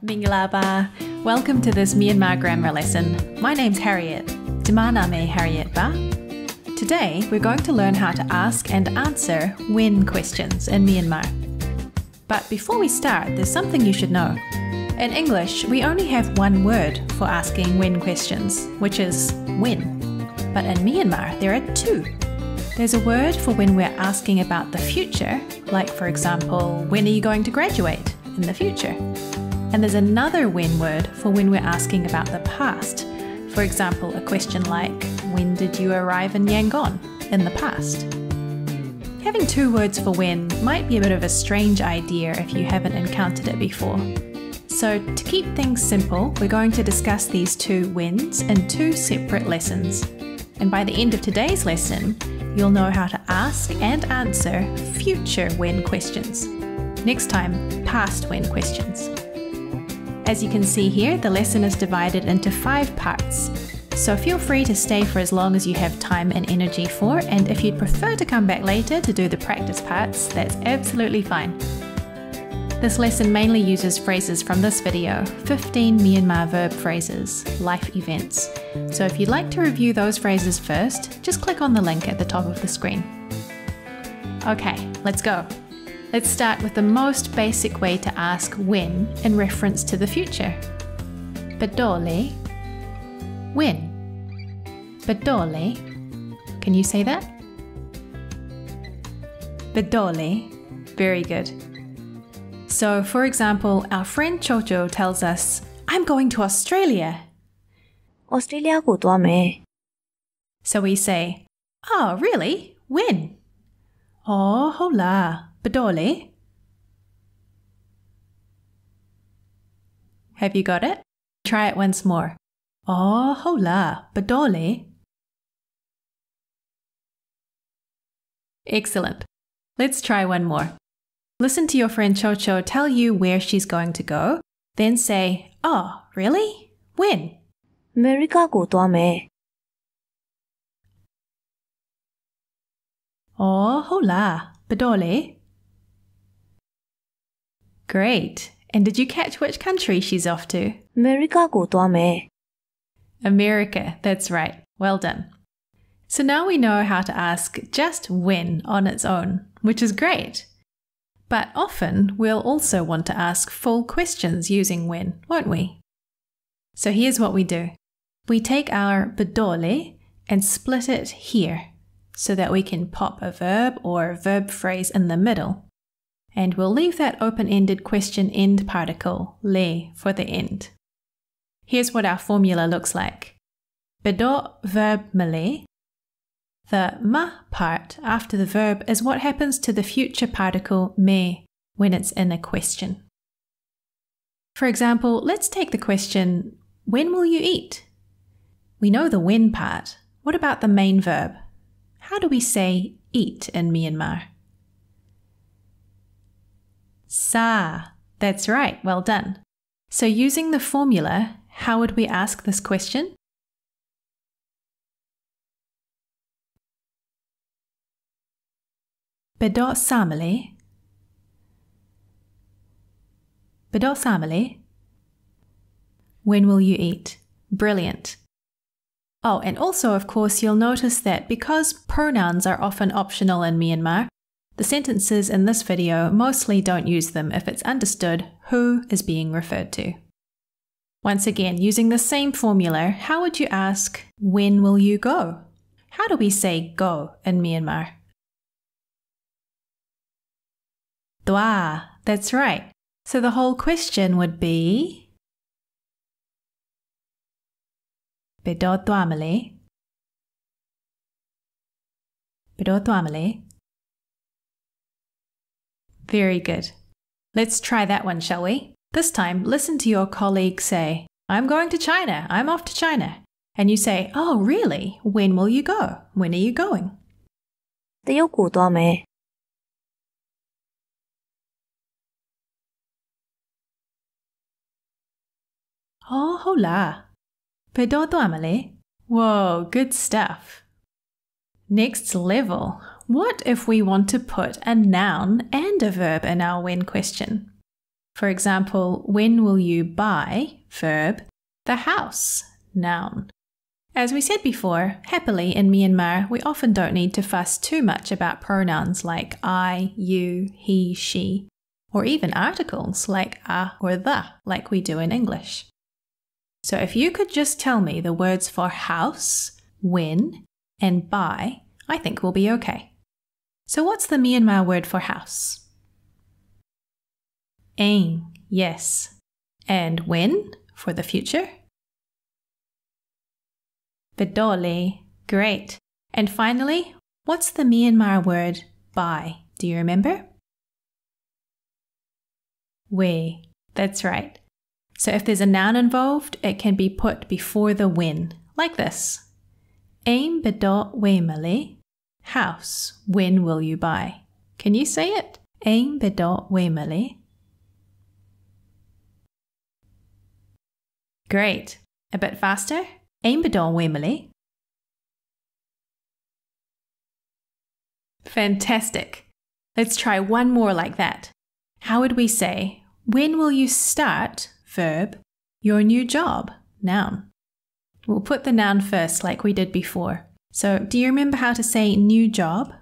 Mingala ba. Welcome to this Myanmar grammar lesson. My name's Harriet. Dimana me Harriet ba. Today we're going to learn how to ask and answer when questions in Myanmar. But before we start, there's something you should know. In English, we only have one word for asking when questions, which is when. But in Myanmar, there are two. There's a word for when we're asking about the future, like for example, when are you going to graduate in the future? And there's another when word for when we're asking about the past. For example, a question like, when did you arrive in Yangon in the past? Having two words for when might be a bit of a strange idea if you haven't encountered it before. So to keep things simple, we're going to discuss these two whens in two separate lessons. And by the end of today's lesson, you'll know how to ask and answer future when questions. Next time, past when questions. As you can see here, the lesson is divided into 5 parts. So feel free to stay for as long as you have time and energy for, and if you'd prefer to come back later to do the practice parts, that's absolutely fine. This lesson mainly uses phrases from this video, 15 Myanmar verb phrases, life events. So if you'd like to review those phrases first, just click on the link at the top of the screen. Okay, let's go. Let's start with the most basic way to ask when in reference to the future. Badole. When. Badole. Can you say that? Badole. Very good. So, for example, our friend Chocho tells us, I'm going to Australia. Australia ko tua me. So we say, oh, really? When? Oh, hola. Badole. Have you got it? Try it once more. Oh, hola. Badole. Excellent. Let's try one more. Listen to your friend Chocho tell you where she's going to go, then say, oh, really? When? America ko tua me. Oh, hola. Badole. Great. And did you catch which country she's off to? America ko tua me. America, that's right. Well done. So now we know how to ask just when on its own, which is great. But often we'll also want to ask full questions using when, won't we? So here's what we do. We take our badole and split it here so that we can pop a verb or verb phrase in the middle. And we'll leave that open-ended question end particle, le, for the end. Here's what our formula looks like. Bedo verb male. The ma part after the verb is what happens to the future particle me when it's in a question. For example, let's take the question, when will you eat? We know the when part. What about the main verb? How do we say eat in Myanmar? Sa. That's right, well done. So using the formula, how would we ask this question? Bedo samale. Bedo samale. When will you eat? Brilliant. Oh, and also, of course, you'll notice that because pronouns are often optional in Myanmar, the sentences in this video mostly don't use them if it's understood who is being referred to. Once again, using the same formula, how would you ask, when will you go? How do we say go in Myanmar? Dwa, that's right. So the whole question would be Bedo dwamale. Bedo dwamale. Very good. Let's try that one, shall we? This time, listen to your colleague say, I'm going to China. I'm off to China. And you say, oh, really? When will you go? When are you going? Tayok ko tua me. Oh, hola. Bedo dwamale. Whoa, good stuff. Next level. What if we want to put a noun and a verb in our when question? For example, when will you buy, verb, the house, noun. As we said before, happily in Myanmar, we often don't need to fuss too much about pronouns like I, you, he, she, or even articles like a or the, like we do in English. So if you could just tell me the words for house, when, and buy, I think we'll be okay. So what's the Myanmar word for house? Ain, yes. And when, for the future? Bedole, great. And finally, what's the Myanmar word buy? Do you remember? We, that's right. So if there's a noun involved, it can be put before the when, like this. Aim bedot we male, house, when will you buy? Can you say it? Aim bedot we male. Great. A bit faster. Aim bedot we male. Fantastic. Let's try one more like that. How would we say, when will you start, verb, your new job, noun? We'll put the noun first like we did before. So, do you remember how to say new job?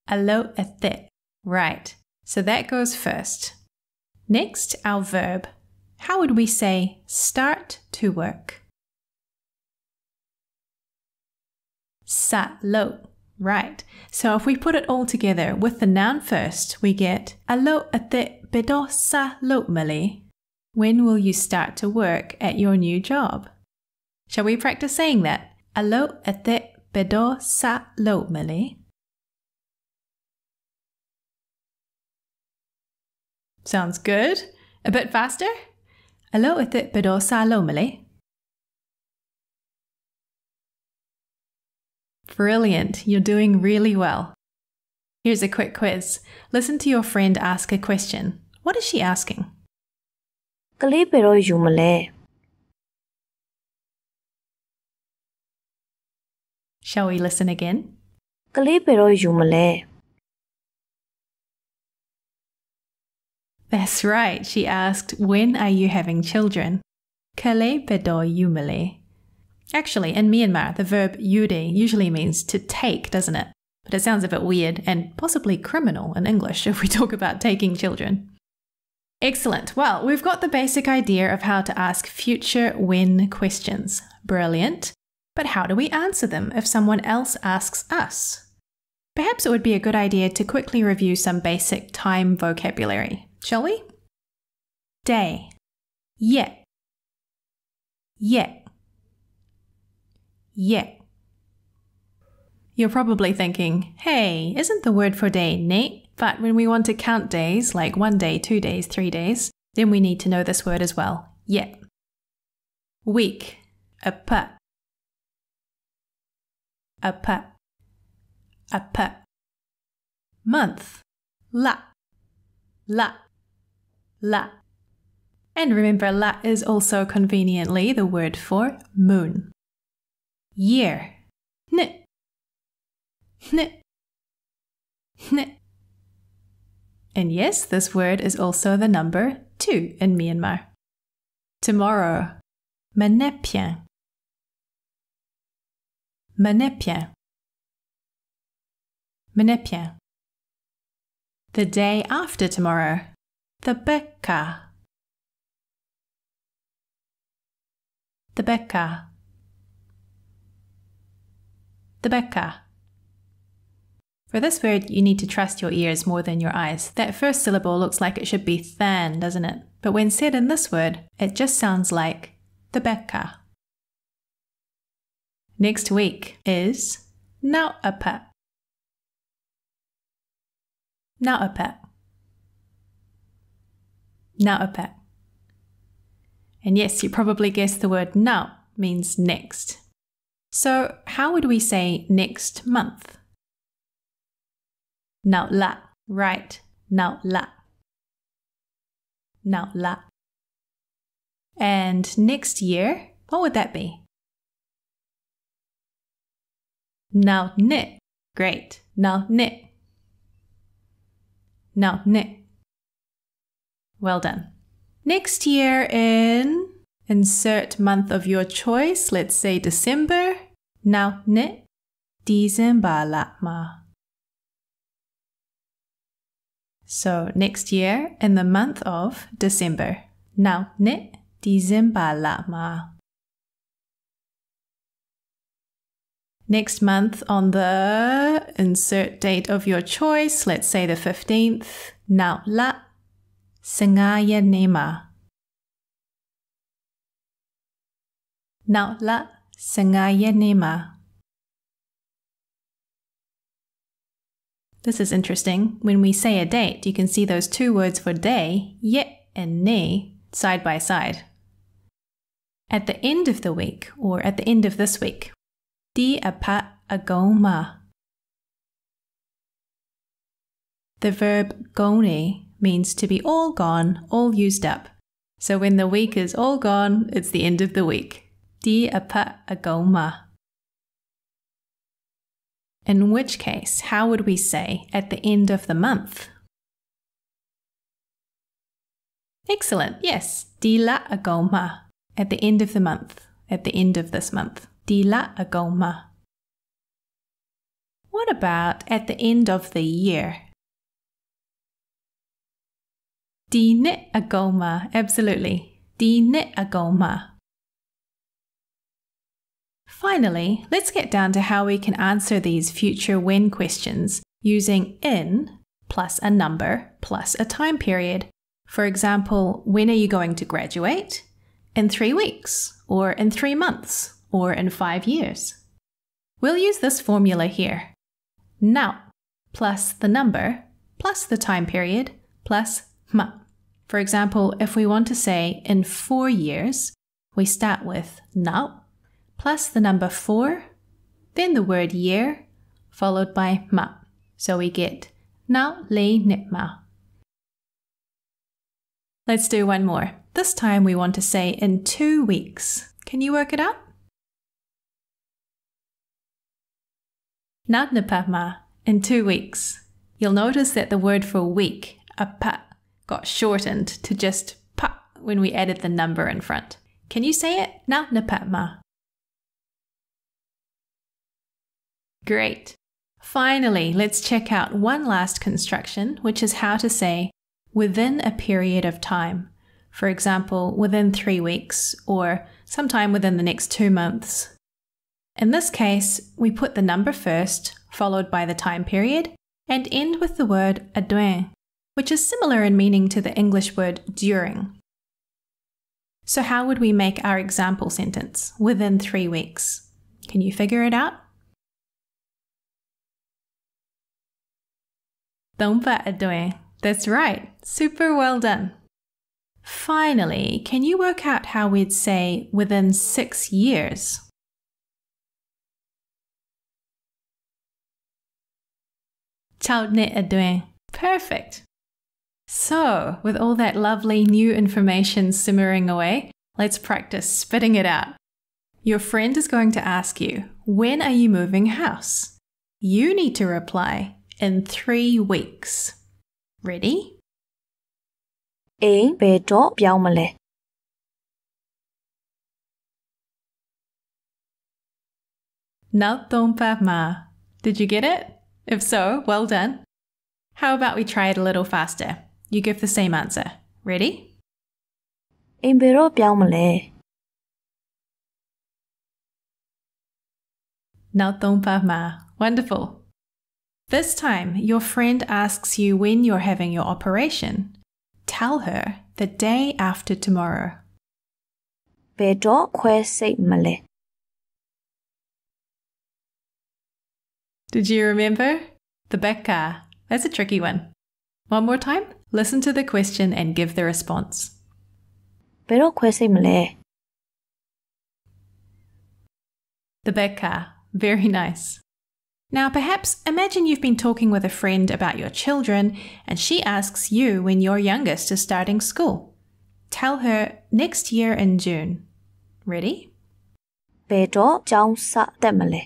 Alo ethe. Right. So that goes first. Next, our verb. How would we say start to work? Sa lo. Right. So if we put it all together with the noun first, we get alo ethe bedo sa lo male. When will you start to work at your new job? Shall we practice saying that? Alo ethe bedo sa lo male. Sounds good. A bit faster? Alo ethe bedo sa lo male. Brilliant, you're doing really well. Here's a quick quiz. Listen to your friend ask a question. What is she asking? ကလေးဘယ်တော့ယူမလဲ Shall we listen again? ကလေးဘယ်တော့ယူမလဲ That's right, she asked, when are you having children? Kale bedo yumale. Actually, in Myanmar, the verb yude usually means to take, doesn't it? But it sounds a bit weird and possibly criminal in English if we talk about taking children. Excellent. Well, we've got the basic idea of how to ask future when questions. Brilliant. But how do we answer them if someone else asks us? Perhaps it would be a good idea to quickly review some basic time vocabulary, shall we? Day. Yeah. Yeah. Yeah. You're probably thinking, hey, isn't the word for day ne? But when we want to count days, like 1 day, 2 days, 3 days, then we need to know this word as well. Yeah. Week. Apa. Apa. Apa. Month. La. La. La. And remember, la is also conveniently the word for moon. Year. N. N. N. And yes, this word is also the number 2 in Myanmar. Tomorrow. Manepien. Manepien. Manepien. The day after tomorrow. The Becca. The Becca. The Becca. For this word, you need to trust your ears more than your eyes. That first syllable looks like it should be than, doesn't it? But when said in this word, it just sounds like the Becca. Next week is Nau'apa. Nau'apa. Nau'apa. And yes, you probably guessed the word nau means next. So how would we say next month? Now la, right, now la. Now la. And next year, what would that be? Now ne, great, now ne. Now, ne. Well done. Next year in insert month of your choice. Let's say December. Now, ne. December la ma. So next year in the month of December. Now, ne. December la ma. Next month on the insert date of your choice, let's say the 15th. Now la sengaya nema. Now la sengaya nema. This is interesting. When we say a date, you can see those two words for day, ye and ne, side by side. At the end of the week, or at the end of this week, di apa agoma. The verb gone means to be all gone, all used up. So when the week is all gone, it's the end of the week. Di apa agoma. In which case, how would we say at the end of the month? Excellent, yes. Di la agoma. At the end of the month. At the end of this month. Di la agoma. What about at the end of the year? Di ne agoma. Absolutely. Di ne agoma. Finally, let's get down to how we can answer these future when questions using in plus a number plus a time period. For example, when are you going to graduate? In 3 weeks, or in 3 months, or in 5 years. We'll use this formula here. Now plus the number plus the time period plus ma. For example, if we want to say in 4 years, we start with now plus the number 4, then the word year, followed by ma. So we get now le nip ma. Let's do one more. This time we want to say in 2 weeks. Can you work it out? Now nipa ma, in 2 weeks. You'll notice that the word for week, apa, got shortened to just pa when we added the number in front. Can you say it? Now nipa ma. Great. Finally, let's check out one last construction, which is how to say within a period of time. For example, within 3 weeks or sometime within the next 2 months. In this case, we put the number first, followed by the time period, and end with the word aduen, which is similar in meaning to the English word during. So how would we make our example sentence, within 3 weeks? Can you figure it out? Tompa aduen. That's right. Super well done. Finally, can you work out how we'd say within 6 years? Chao ne aduen. Perfect. So, with all that lovely new information simmering away, let's practice spitting it out. Your friend is going to ask you, when are you moving house? You need to reply, in 3 weeks. Ready? A ဘယ်တော့ပြောင်းမလဲ Now tompa ma. Did you get it? If so, well done. How about we try it a little faster? You give the same answer. Ready? အိမ်ဘယ်တော့ပြောင်းမလဲ Now tompa ma. Wonderful. This time, your friend asks you when you're having your operation. Tell her the day after tomorrow. ဘယ်တော့ခွဲစိတ်မလဲ Did you remember? The beka. That's a tricky one. One more time. Listen to the question and give the response. ဘယ်တော့ခွဲစိတ်မလဲ The beka. Very nice. Now, perhaps imagine you've been talking with a friend about your children and she asks you when your youngest is starting school. Tell her next year in June. Ready? ဘယ်တော့ကျောင်းစတက်မလဲ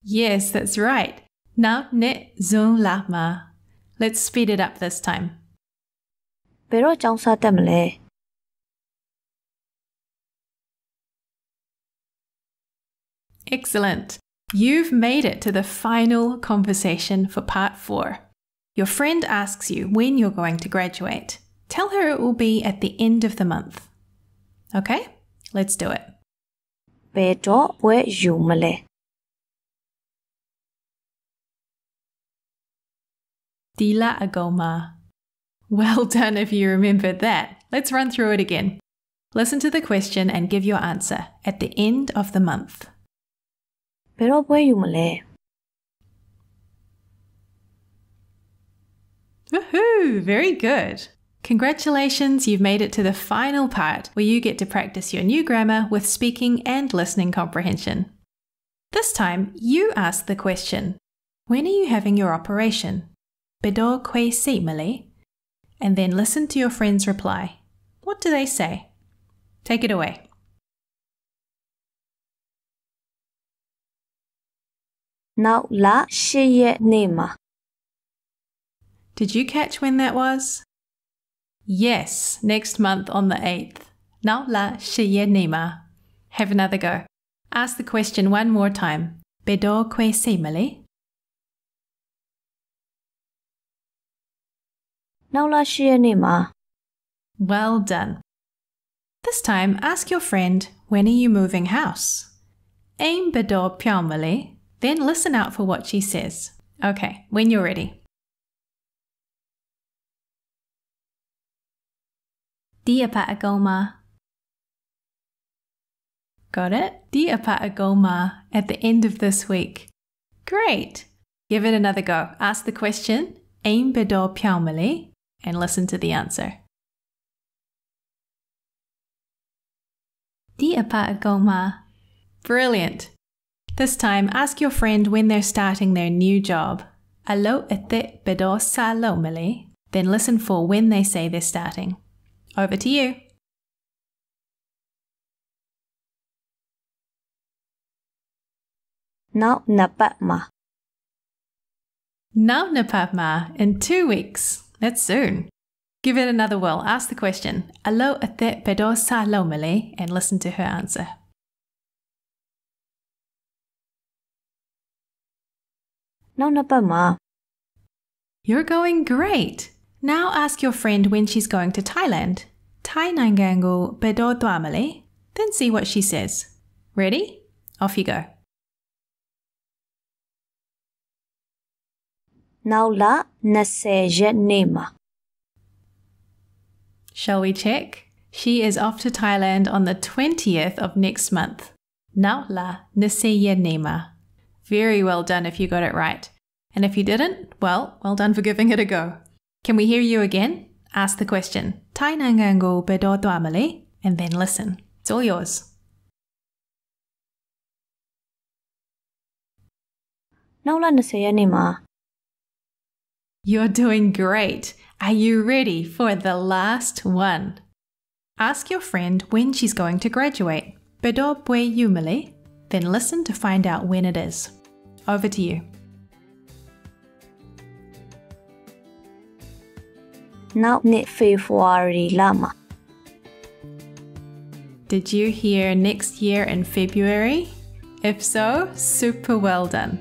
Yes, that's right. Now ne zung la ma. Let's speed it up this time. ဘယ်တော့ကျောင်းစတက်မလဲ Excellent. You've made it to the final conversation for part 4. Your friend asks you when you're going to graduate. Tell her it will be at the end of the month. Okay, let's do it. ဘယ်တော့ဘွဲယူမလဲ Dila agoma. Well done if you remembered that. Let's run through it again. Listen to the question and give your answer at the end of the month. ဘယ်တော့ဘွဲယူမလဲ Woohoo! Very good. Congratulations, you've made it to the final part where you get to practice your new grammar with speaking and listening comprehension. This time, you ask the question, when are you having your operation? Bedo kwe si mali? And then listen to your friend's reply. What do they say? Take it away. နောက်လ8ရက်နေ့မှာ Did you catch when that was? Yes, next month on the 8th. Now la shiye nima. Have another go. Ask the question one more time. Bedo kwe si mali? နောက်လ8ရက်နေ့မှာ Well done. This time, ask your friend, when are you moving house? Aim bedo pyamali. Then listen out for what she says. Okay, when you're ready. ဒီအဖအကောင်မှာ Got it? Di apa agoma at the end of this week. Great. Give it another go. Ask the question, aim bedo pyamali, and listen to the answer. ဒီအဖအကောင်မှာ Brilliant. This time, ask your friend when they're starting their new job. Alo ete bedo salomali. Then listen for when they say they're starting. Over to you. နောက်နှစ်ပတ်မှာ Now napapma in 2 weeks. That's soon. Give it another whirl. Ask the question, Alo ete bedo salomali, and listen to her answer. နောက်နှစ်ပတ်မှာ You're going great. Now ask your friend when she's going to Thailand. Thai nangangu bedo dwamali. Then see what she says. Ready? Off you go. နောက်လ20ရက်နေ့မှာ Shall we check? She is off to Thailand on the 20th of next month. Now la niseye nema. Very well done if you got it right. And if you didn't, well done for giving it a go. Can we hear you again? Ask the question, Thai nangangu bedo dwamali, and then listen. It's all yours. နောက်လ20ရက်နေ့မှာ You're doing great. Are you ready for the last one? Ask your friend when she's going to graduate. Bedo bwe yumali. Then listen to find out when it is. Over to you. နောက်နှစ် February လမှာ Did you hear next year in February? If so, super well done.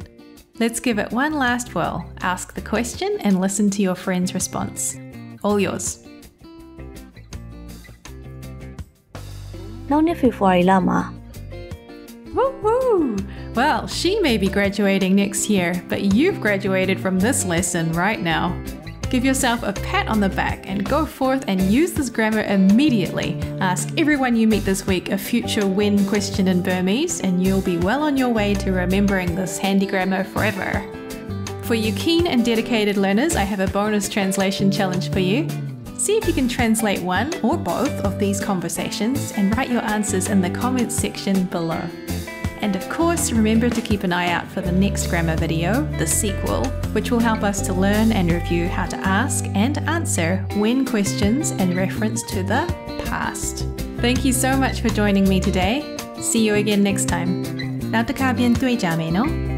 Let's give it one last whirl. Ask the question and listen to your friend's response. All yours. နောက်နှစ် February လမှာ Woohoo! Well, she may be graduating next year, but you've graduated from this lesson right now. Give yourself a pat on the back and go forth and use this grammar immediately. Ask everyone you meet this week a future when question in Burmese, and you'll be well on your way to remembering this handy grammar forever. For you keen and dedicated learners, I have a bonus translation challenge for you. See if you can translate one or both of these conversations and write your answers in the comments section below. And of course, remember to keep an eye out for the next grammar video, the sequel, which will help us to learn and review how to ask and answer when questions in reference to the past. Thank you so much for joining me today. See you again next time. Nataka bien tui jame no?